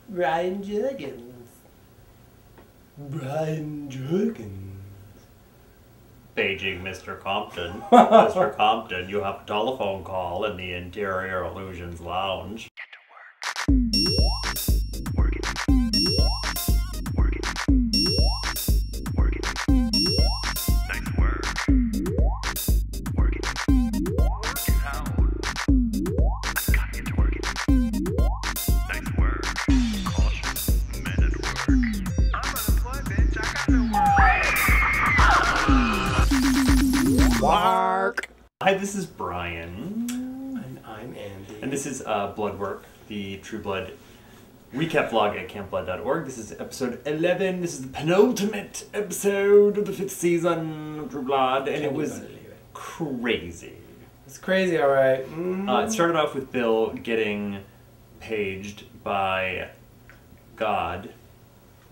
Brian Juggins. Brian Juggins. Paging Mr. Compton. Mr. Compton, you have a telephone call in the Interior Illusions Lounge. Get to work. Work it. Work it. Work it. Nice work. Work it. Work it out. I gotta get to work it. Nice work. Caution. Men at work. I'm unemployed, bitch. I got no work. Mark. Hi, this is Brian. And I'm Andy. And this is Blood Work, the True Blood recap vlog at campblood.org. This is episode 11. This is the penultimate episode of the 5th season of True Blood, and it was crazy. It's crazy, alright. It started off with Bill getting paged by God,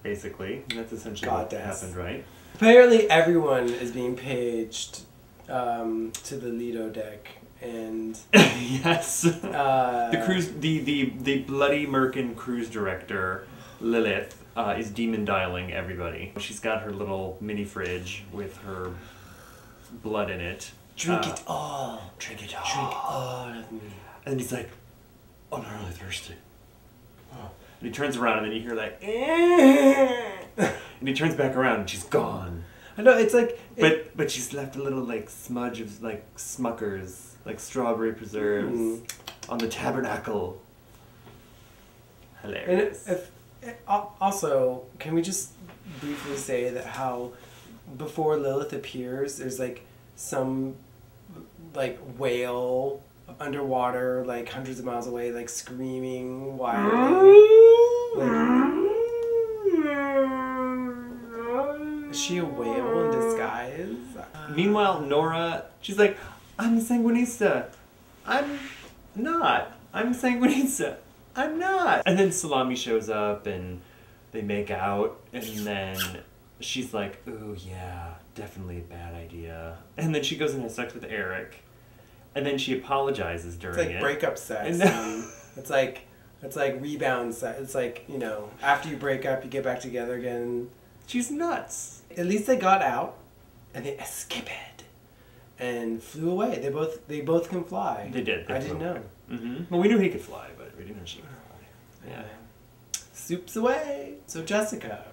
basically. And that's essentially what happened, right? Apparently everyone is being paged to the Lido deck, and yes, the cruise, the bloody Merkin cruise director Lilith is demon dialing everybody. She's got her little mini fridge with her blood in it. Drink it all. Drink it all. Drink all of me. And he's like, "Oh, I'm really thirsty." Oh. And he turns around, and then you hear like, and he turns back around, and she's gone. I know, it's like... But she's left a little, like, smudge of, like, Smuckers, like strawberry preserves on the tabernacle. Hilarious. And also, can we just briefly say that how before Lilith appears, there's, like, some, like, whale underwater, like, hundreds of miles away, like, screaming wildly. Is she a whale in disguise? Meanwhile, Nora, she's like, "I'm a Sanguinista. I'm not. I'm a Sanguinista. I'm not." And then Salami shows up and they make out, and then she's like, "Ooh, yeah, definitely a bad idea." And then she goes and has sex with Eric, and then she apologizes during it. It's like breakup sex. It's like rebound sex. It's like, you know, after you break up, you get back together again. She's nuts. At least they got out, and they escaped, and flew away. They both can fly. They did. I didn't know. Well, we knew he could fly, but we didn't know she could fly. Yeah. Soups away. So Jessica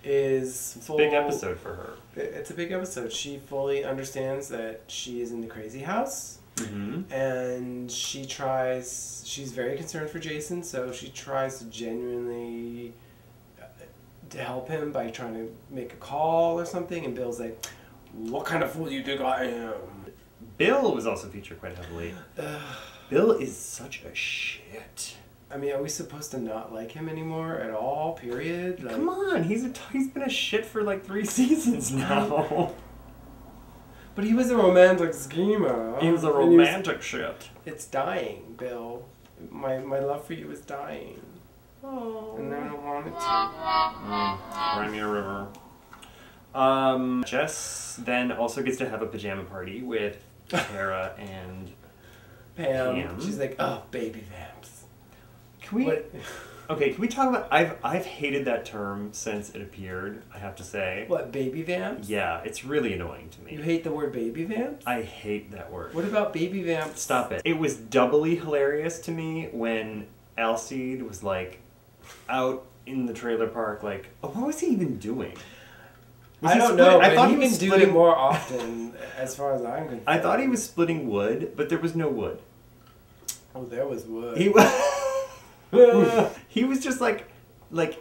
is It's a big episode for her. It's a big episode. She fully understands that she is in the crazy house, and she's very concerned for Jason, so she tries to genuinely to help him by trying to make a call or something, and Bill's like, "What kind of fool do you think I am?" Bill was also featured quite heavily. Bill is such a shit. I mean, are we supposed to not like him anymore at all, period? Like, come on, he's been a shit for like 3 seasons now. But he was a romantic schemer. He was a romantic shit. It's dying, Bill. My love for you is dying. Oh. And I don't want it to. Cry me a river. Jess then also gets to have a pajama party with Tara and Pam. She's like, "Oh, baby vamps." Can we? Okay, can we talk about? I've hated that term since it appeared. I have to say. What, baby vamps? Yeah, it's really annoying to me. You hate the word baby vamps? I hate that word. What about baby vamps? Stop it. It was doubly hilarious to me when Alcide was like out in the trailer park, like, oh, what was he even doing? I don't know. I thought he was doing it more often, as far as I'm concerned. I thought he was splitting wood, but there was no wood. Oh, there was wood. He was. He was just like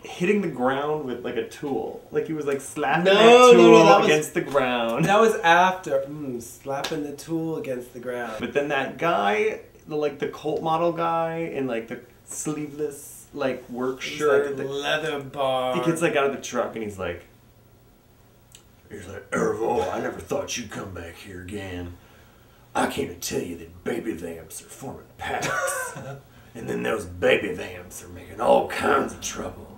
hitting the ground with like a tool. Like he was like slapping that tool against the ground. That was after slapping the tool against the ground. But then that guy, the cult model guy in like the sleeveless like work shirt, like leather bar. He gets like out of the truck and he's like, "Ervo, I never thought you'd come back here again. I came to tell you that baby vamps are forming packs, and then those baby vamps are making all kinds of trouble.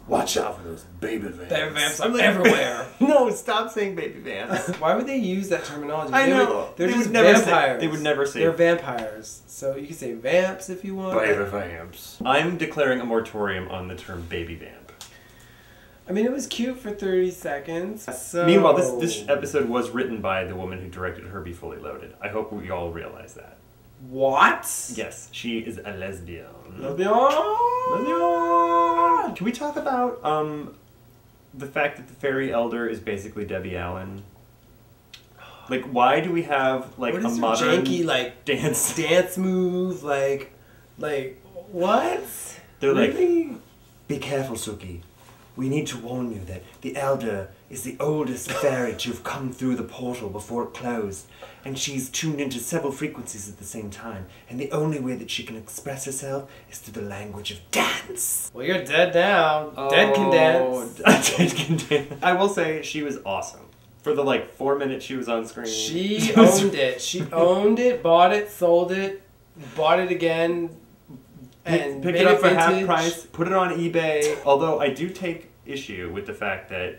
watch out for those baby vamps. Baby vamps are everywhere. No, stop saying baby vamps. Why would they use that terminology? I know. They're they just would never vampires. Say, they would never say. They're vampires. So you can say vamps if you want. Baby vamps. I'm declaring a moratorium on the term baby vamp. I mean, it was cute for 30 seconds. So... Meanwhile, this episode was written by the woman who directed Herbie Fully Loaded. I hope we all realize that. What? Yes, she is a lesbian. Lesbian! Can we talk about the fact that the fairy elder is basically Debbie Allen? Like, why do we have like a modern janky like dance move? Like what? They're really? Like, be careful, Suki. We need to warn you that the elder is the oldest fairy to have come through the portal before it closed, and she's tuned into several frequencies at the same time, and the only way that she can express herself is through the language of dance. Well, you're dead now. Oh, dead can dance. Dead can dance. I will say she was awesome. For the like 4 minutes she was on screen. She owned it. She owned it, bought it, sold it, bought it again, and pick it up for half price, put it on eBay. Although I do take issue with the fact that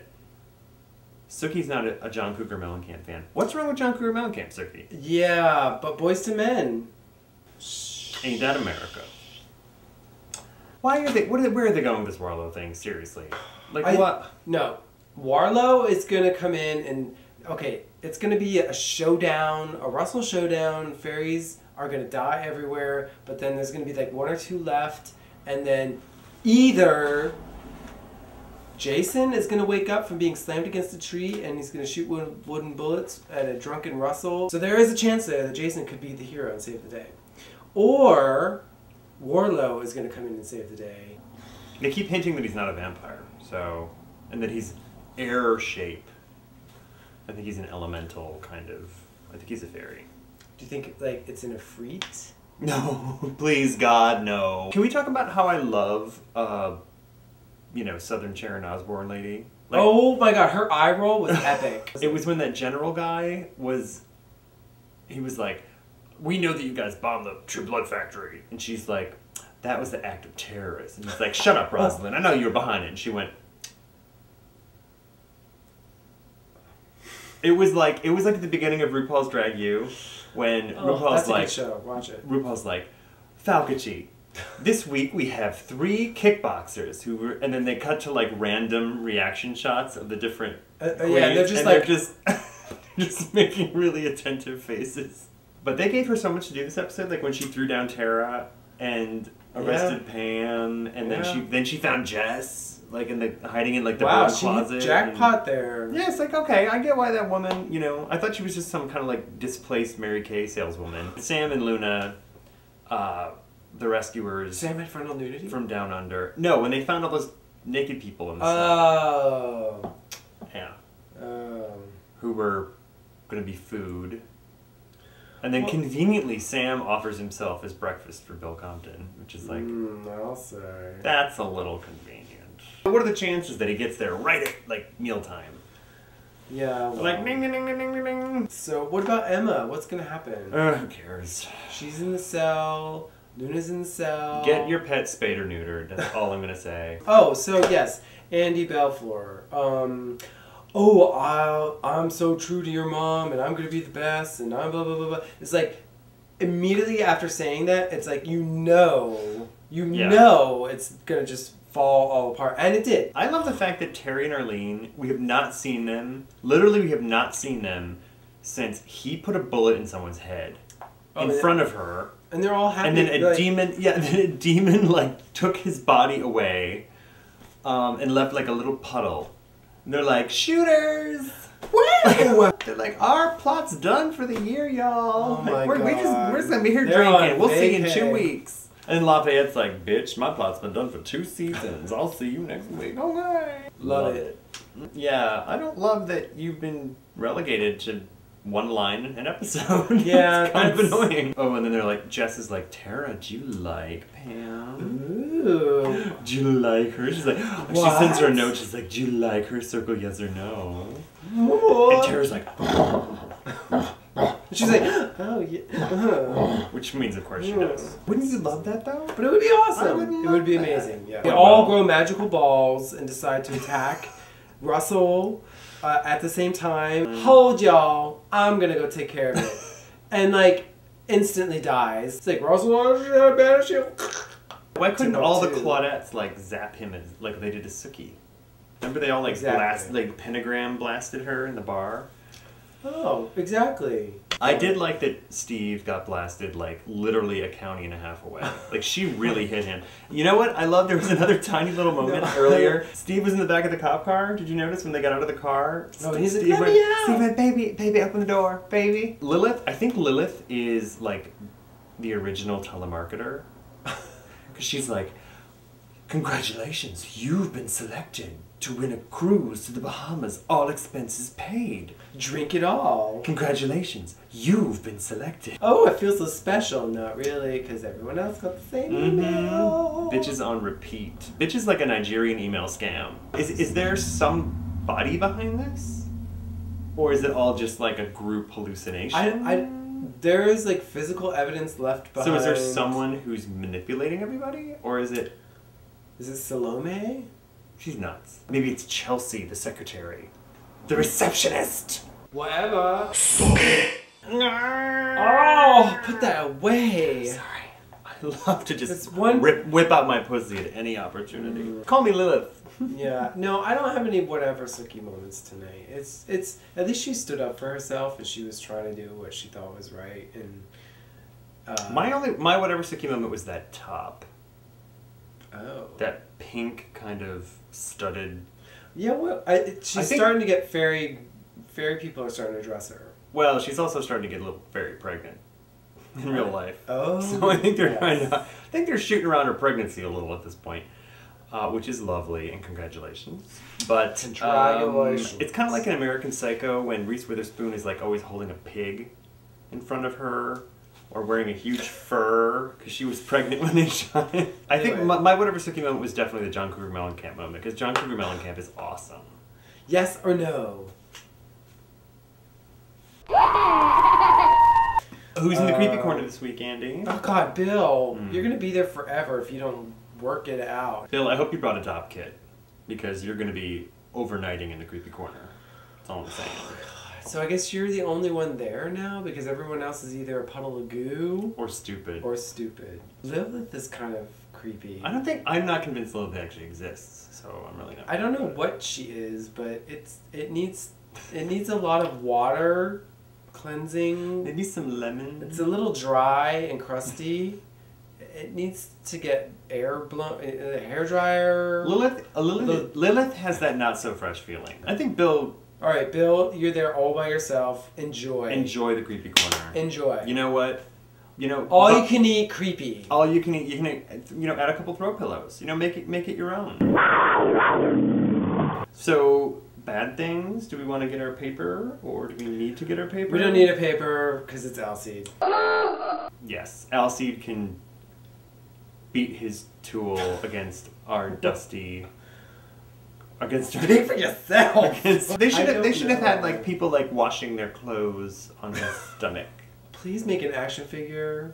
Suki's not a John Cougar Mellencamp fan. What's wrong with John Cougar Mellencamp, Suki? Yeah, but Boys to Men. Ain't that America? Why are they? Where are they going with this Warlow thing? Seriously, like what? No, Warlow is gonna come in and okay, it's gonna be a showdown, a Russell showdown. Fairies are gonna die everywhere, but then there's gonna be like 1 or 2 left, and then either Jason is going to wake up from being slammed against a tree and he's going to shoot wooden bullets at a drunken Russell. So there is a chance there that Jason could be the hero and save the day. Or Warlow is going to come in and save the day. They keep hinting that he's not a vampire, so, and that he's air shape. I think he's an elemental kind of, I think he's a fairy. Do you think like it's an Efreet? No, please God, no. Can we talk about how I love you know, Southern Sharon Osbourne lady. Like, oh my god, her eye roll was epic. It was when that general guy was, he was like, we know that you guys bombed the True Blood Factory. And she's like, that was the act of terrorists. And he's like, shut up, Rosalind. I know you were behind it. And she went, it was like at the beginning of RuPaul's Drag You, when RuPaul's that's like, a good show. Watch it. RuPaul's like, Falcachi. This week we have 3 kickboxers who were, and then they cut to like random reaction shots of the different queens, yeah, they're just and like they're just making really attentive faces. But they gave her so much to do this episode, like when she threw down Tara and arrested Pam, and then she found Jess, like hiding in like the broom closet. Jackpot there. Yeah, it's like, okay, I get why that woman, you know, I thought she was just some kind of like displaced Mary Kay saleswoman. Sam and Luna, the rescuers. Sam had frontal nudity? From Down Under. No, when they found all those naked people in the Oh. Yeah. Who were going to be food. And then conveniently, Sam offers himself as breakfast for Bill Compton, which is like, I'll say. That's a little convenient. What are the chances that he gets there right at like mealtime? Yeah. Well. Like ding ding ding ding ding ding. So what about Emma? What's gonna happen? Who cares? She's in the cell. Luna's in the cell. Get your pet spayed or neutered. That's all I'm gonna say. Oh, so yes, Andy Balfour. I'm so true to your mom, and I'm gonna be the best, and I'm blah blah blah blah. It's like immediately after saying that, it's like you know it's gonna just fall all apart, and it did. I love the fact that Terry and Arlene, we have not seen them. Literally, we have not seen them since he put a bullet in someone's head in front of her. And they're all happy. And then a demon like took his body away, and left like a little puddle. And they're like, shooters! Wow! They're like, our plot's done for the year, y'all. Oh my God. We're just gonna be here drinking. We'll see you in 2 weeks. And Lafayette's like, bitch, my plot's been done for 2 seasons. I'll see you next week. Okay. Love it. Yeah, I don't love that you've been relegated to one line an episode. Yeah, it's kind of annoying. Oh, and then they're like, Jess is like, Tara, do you like Pam? Ooh. Do you like her? She's like, she sends her a note. She's like, do you like her? Circle yes or no. What? And Tara's like, she's like, Oh, yeah. Which means, of course, she does. Wouldn't you love that, though? But it would be awesome. It would be amazing. Yeah. They all grow magical balls and decide to attack Russell at the same time. Hold y'all. I'm going to go take care of it. And, like, instantly dies. It's like, Russell, I banish you. Why couldn't all the Claudettes, like, zap him as, like they did to Sookie? Remember they all, like, pentagram blasted her in the bar? Oh, exactly. I did like that Steve got blasted, like, literally a county and a half away. Like, she really hit him. You know what? I love there was another tiny little moment earlier. Steve was in the back of the cop car. Did you notice when they got out of the car? Oh, he's Steve like, Steve went, baby, open the door, baby. Lilith, I think Lilith is, like, the original telemarketer. Because she's like, congratulations, you've been selected to win a cruise to the Bahamas, all expenses paid. Drink it all. Congratulations, you've been selected. Oh, it feels so special. Not really, because everyone else got the same email. Bitches on repeat. Bitch is like a Nigerian email scam. Is there some body behind this? Or is it all just like a group hallucination? There is like physical evidence left behind. So is there someone who's manipulating everybody? Or is it... Is it Salome? She's nuts. Maybe it's Chelsea, the secretary. The receptionist! Whatever. Fuck it! Oh, put that away. Sorry. I love to just whip out my pussy at any opportunity. Call me Lilith. Yeah. No, I don't have any whatever Sookie moments tonight. It's at least she stood up for herself and she was trying to do what she thought was right. And my whatever Sookie moment was that top. Oh. That pink kind of studded. Yeah, well, she's starting to get fairy people are starting to dress her. Well, she's also starting to get a little very pregnant in real life. Oh. So I think they're trying to. I think they're shooting around her pregnancy a little at this point, which is lovely and congratulations. But congratulations. It's kind of like an American Psycho when Reese Witherspoon is like always holding a pig in front of her. Or wearing a huge fur, because she was pregnant when they shot it. I think my whatever Sookie moment was definitely the John Cougar Mellencamp moment, because John Cougar Mellencamp is awesome. Yes or no? Who's in the creepy corner this week, Andy? Oh God, Bill. You're going to be there forever if you don't work it out. Bill, I hope you brought a top kit, because you're going to be overnighting in the creepy corner. That's all I'm saying. So I guess you're the only one there now because everyone else is either a puddle of goo or stupid. Lilith is kind of creepy. I'm not convinced Lilith actually exists, so I'm really not. I don't know what she is, but it needs a lot of water cleansing. Maybe some lemon. It's a little dry and crusty. It needs to get air blown, a hair dryer. Lilith has that not so fresh feeling. I think Bill. All right, Bill, you're there all by yourself. Enjoy the creepy corner. Enjoy. You know what? All you can eat creepy. All you can eat. You can add a couple throw pillows. Make it your own. So bad things. Do we want to get our paper, or do we need to get our paper? We don't need a paper because it's Alcide. Yes, Alcide can beat his tool against our dusty. Speak for yourself. They should have had like people like washing their clothes on his stomach. Please make an action figure.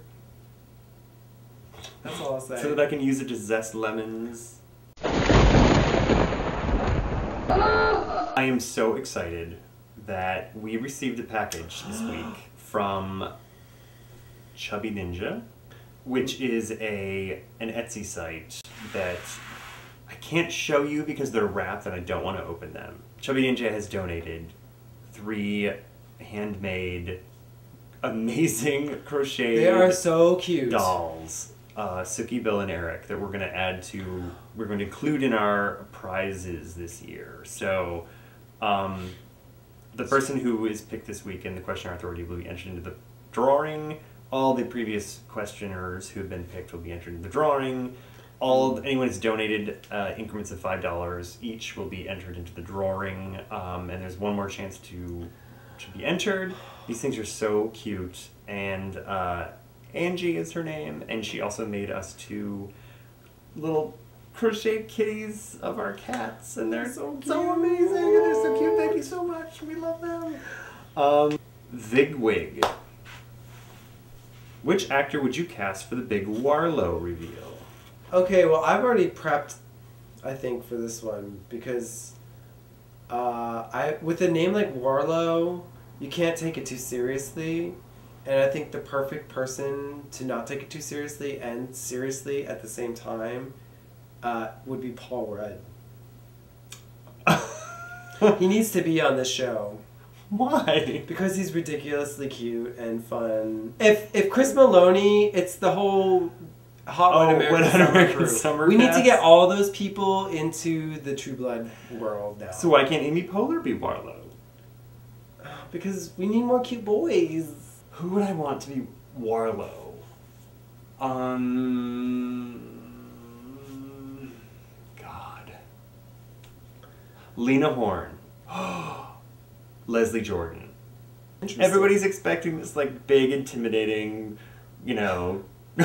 That's all I'll say. So that I can use it to zest lemons. I am so excited that we received a package this week from Chubby Ninja, which is an Etsy site that I can't show you because they're wrapped and I don't want to open them. Chubby Ninja has donated 3 handmade, amazing crocheted They are so cute. dolls. Sookie, Bill, and Eric that we're going to include in our prizes this year. So, the person who is picked this week in the Questioner Authority will be entered into the drawing. All the previous questioners who have been picked will be entered into the drawing. Anyone who's donated increments of $5 each will be entered into the drawing, and there's one more chance to be entered. These things are so cute, and Angie is her name, and she also made us 2 little crochet kitties of our cats, and they're so amazing, and they're so cute. Thank you so much. We love them. Vigwig. Which actor would you cast for the big Warlow reveal? Okay, well, I've already prepped, I think, for this one because with a name like Warlow, you can't take it too seriously, and I think the perfect person to not take it too seriously and seriously at the same time would be Paul Rudd. He needs to be on this show. Why? Because he's ridiculously cute and fun. If Chris Maloney, it's the whole Hot One American Summer crew. We need to get all those people into the True Blood world now. So why can't Amy Poehler be Warlow? Because we need more cute boys. Who would I want to be Warlow? God. Lena Horne. Leslie Jordan. Everybody's expecting this like big, intimidating, you know,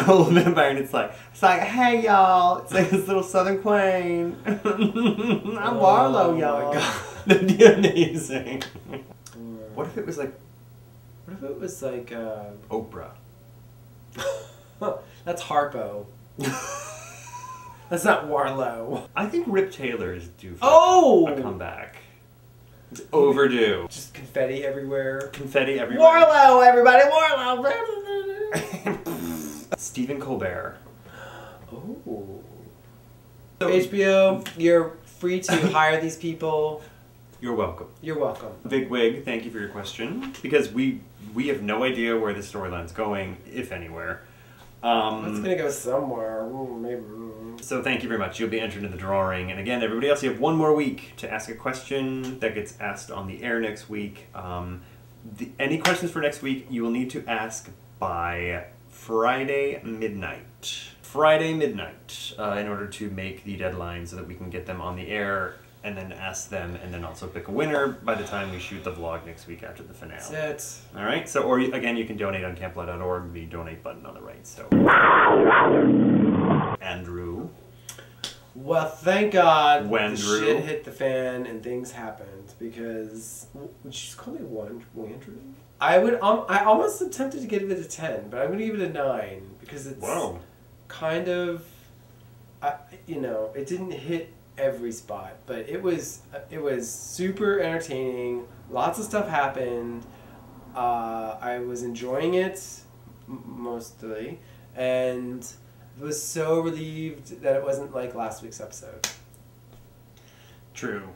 old vampire, and it's like, hey y'all, it's like this little Southern queen. I'm Warlow, y'all. My God. That'd be amazing. What if it was like Oprah? That's Harpo. That's not Warlow. I think Rip Taylor is due for a comeback. It's overdue. Just confetti everywhere. Confetti everywhere. Warlow, everybody, Warlow. Stephen Colbert. Oh. So HBO, you're free to hire these people. You're welcome. You're welcome. Big Wig, thank you for your question. Because we have no idea where the storyline's going, if anywhere. It's gonna go somewhere. Maybe. So thank you very much. You'll be entered in the drawing. And again, everybody else, you have one more week to ask a question that gets asked on the air next week. Any questions for next week, you will need to ask by Friday midnight. Friday midnight, in order to make the deadline so that we can get them on the air and then ask them and then also pick a winner by the time we shoot the vlog next week after the finale. That's it. All right. So, or again, you can donate on campblood.org, the donate button on the right. So, Andrew. Well, thank God Wandrew. the shit hit the fan and things happened because would you just call me Wandrew? I almost attempted to give it a 10, but I'm gonna give it a 9 because it's kind of, it didn't hit every spot, but it was super entertaining. Lots of stuff happened. I was enjoying it mostly, and was so relieved that it wasn't like last week's episode. True.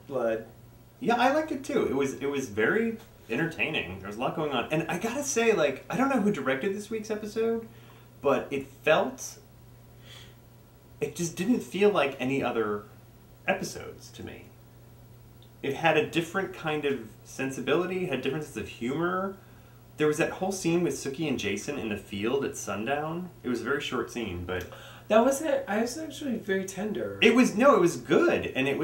Blood. Yeah, I liked it too. It was very entertaining. There was a lot going on, and I gotta say, like, I don't know who directed this week's episode, but it just didn't feel like any other episodes to me. It had a different kind of sensibility, had different sense of humor. There was that whole scene with Sookie and Jason in the field at sundown. It was a very short scene, but that wasn't it. I was actually very tender. It was good, and it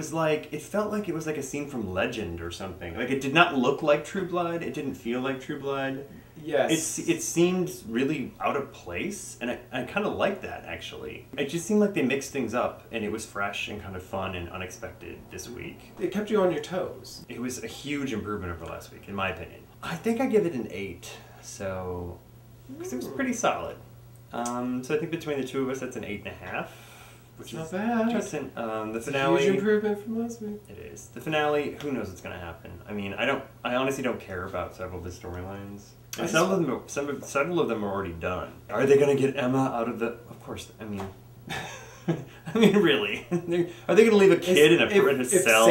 felt like it was like a scene from Legend or something. Like, it did not look like True Blood. It didn't feel like True Blood. Yes. It seemed really out of place, and I kind of liked that, actually. It just seemed like they mixed things up, and it was fresh and kind of fun and unexpected this week. It kept you on your toes. It was a huge improvement over last week, in my opinion. I think I give it an 8, so because it was pretty solid. So I think between the two of us, that's an 8.5, which is is not bad. Decent. The finale, huge improvement from last week. It is. The finale, who knows what's going to happen? I mean, I honestly don't care about several of the storylines. And several of them are already done. Are they going to get Emma out of the? Of course. I mean, really? Are they going to leave a kid in a cell?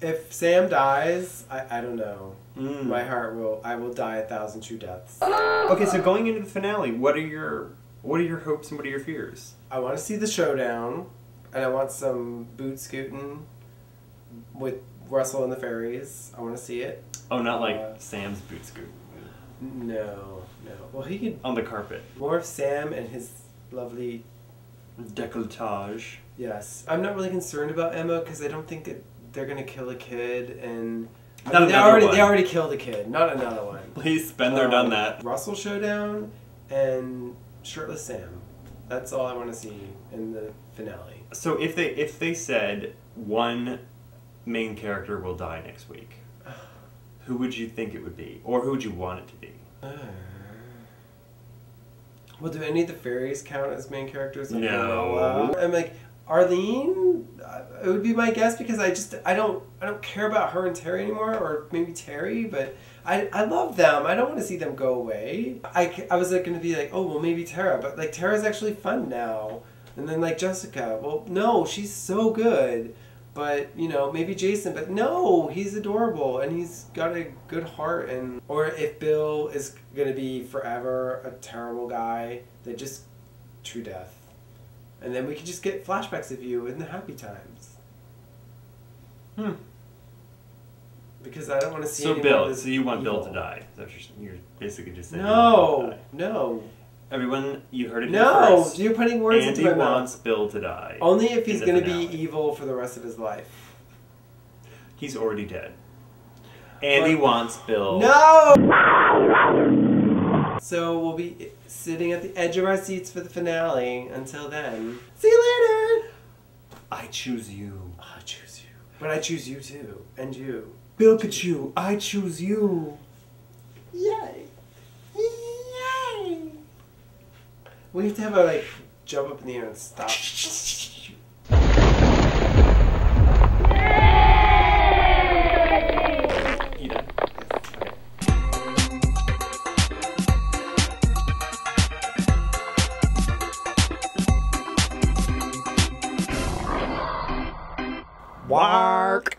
If Sam dies, I don't know. My heart I will die 1,000 true deaths. Okay, so going into the finale, what are your hopes and what are your fears? I want to see the showdown, and I want some boot scooting with Russell and the fairies. I want to see it. Oh, not like Sam's boot scoot. No. Well, he could on the carpet. More of Sam and his lovely décolletage. Yes, I'm not really concerned about Emma because I don't think they're gonna kill a kid, and they already killed a kid. Not another one. Please, been there, done that. Russell showdown and shirtless Sam. That's all I want to see in the finale. So if they said one main character will die next week, who would you think it would be, or who would you want it to be? Well, do any of the fairies count as main characters? Like No. I'm like, Arlene, it would be my guess because I don't care about her and Terry anymore, or maybe Terry, but I love them. I don't want to see them go away. I was like going to be like, oh, well, maybe Tara, but like Tara's actually fun now. And then like Jessica, well, no, she's so good. But, you know, maybe Jason, but no, he's adorable and he's got a good heart. And or if Bill is going to be forever a terrible guy, then just true death. And then we could just get flashbacks of you in the happy times. Because I don't want to see So any Bill, more of this so you want evil. Bill to die. Is that what you're basically just saying. No, no. Everyone, you heard it here No, first. you're putting words Andy into my wants mouth. Bill to die. Only if he's in the going to be finale. evil for the rest of his life. He's already dead. Andy wants Bill. No! So we'll be sitting at the edge of our seats for the finale. Until then, see you later! I choose you. I choose you. But I choose you too. And you. Bill Kachu, I choose you. Yay! Yay! We have to have a like jump up in the air and stop. You done? Okay. Bark!